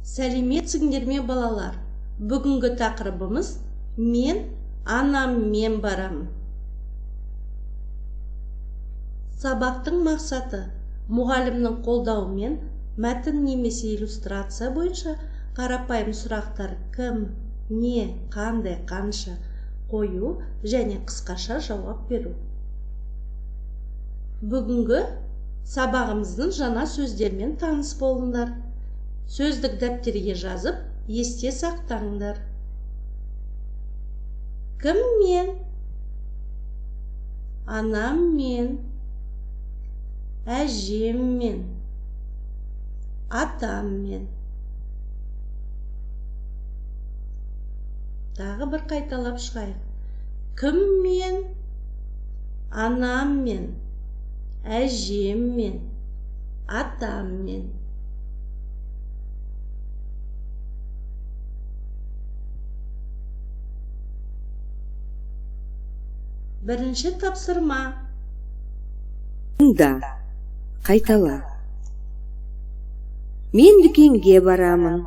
Сәлеметсіңдер ме балалар? Бүгінгі тақырыбымыз мен анаммен барамын. Сабақтың мақсаты мұғалімнің қолдауымен мәтін немесе иллюстрация бойынша қарапайым сұрақтар кім, не, қандай, қанша қою және қысқаша жауап беру. Бүгінгі сабағымыздың жаңа сөздермен таныс болыңдар. Сөздік дәптерге жазып, есте сақтаңдар. Кіммен? Анаммен, әжеммен, атаммен. Тағы бір қайталап шығайық. Кіммен? Анаммен, әжеммен, атаммен. Бірінші тапсырма. Тыңда, қайтала. Мен дүкенге барамын.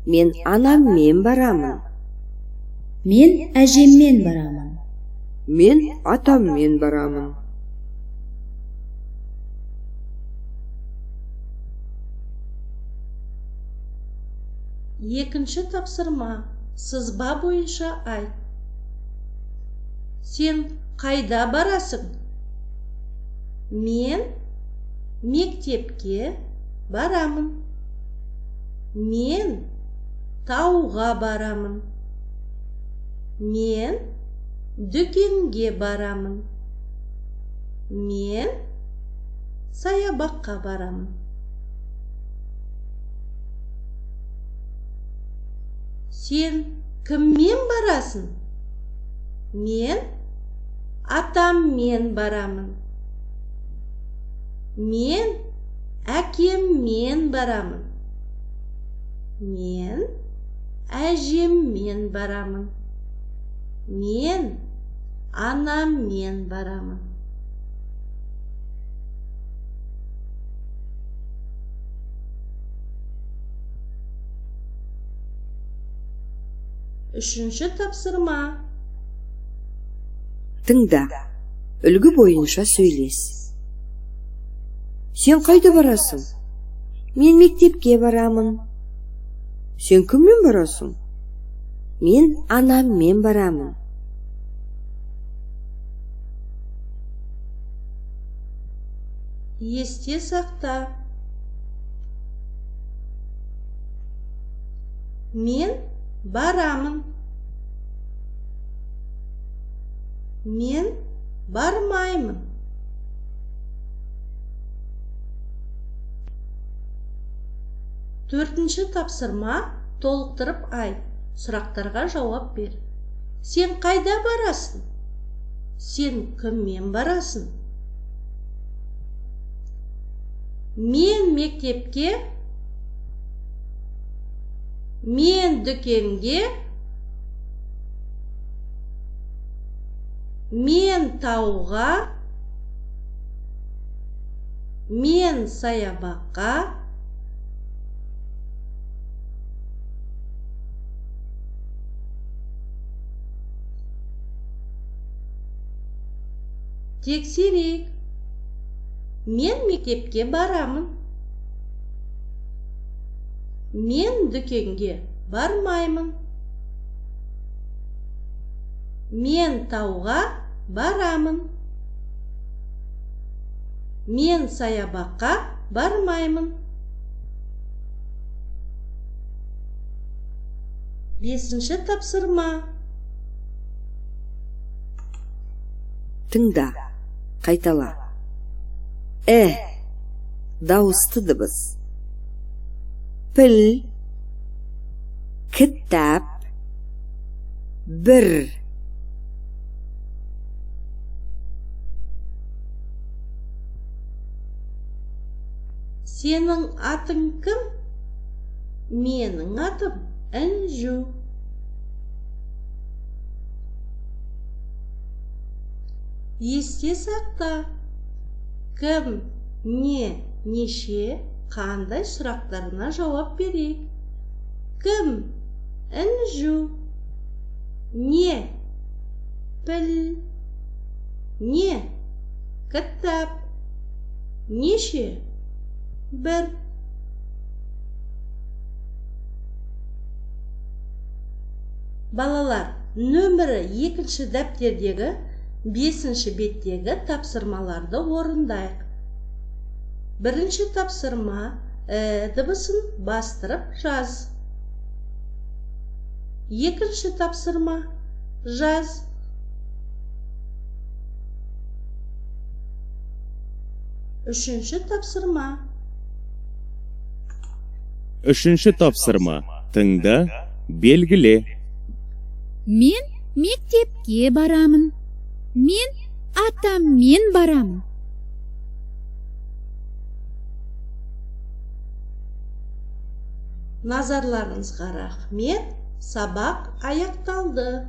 Мен анаммен барамын. Мен әжеммен барамын. Мен атаммен барамын. Екінші тапсырма. Сызба бойынша айт. Сен қайда барасың? Мен мектепке барамын. Мен тауға барамын. Мен дүкенге барамын. Мен саябаққа барамын. Сен кіммен барасың? Мен атаммен барамын. Мен әкеммен барамын. Мен әжеммен барамын. Мен анаммен барамын. Үшінші тапсырма. Тыңда, үлгі бойынша сөйлес. Сен қайда барасың? Мен мектепке барамын. Сен кіммен барасың? Мен анаммен барамын. Есте сақта. Мен барамын. Мен бармаймын. Төртінші тапсырма. Толықтырып айт. Сұрақтарға жауап бер. Сен қайда барасың? Сен кіммен барасың? Мен мектепке, мен дүкенге, мен тауға, мен саябаққа, тексерейік. Мен мектепке барамын. Мен дүкенге бармаймын. Мен тауға барамын. Мен саябаққа бармаймын. Бесінші тапсырма. Тыңда, қайтала. Дауысты дыбыс. Піл, кітап, бір. Сенің атың кім? Менің атым Інжу. Есте сақта. Кім, не, неше, қандай сұрақтарына жауап берейік. Кім? Інжу. Не? Піл. Не? Кітап. Неше? Бір. Балалар, нөмірі 2-ші дәптердегі 5-ші беттегі тапсырмаларды орындайық. Бірінші тапсырма дыбысын бастырып жаз. Екінші тапсырма жаз. Үшінші тапсырма. Үшінші тапсырма. Тыңда, белгіле. Мен мектепке барамын. Мен атаммен барамын. Назарларыңызға рахмет. Сабақ аяқталды.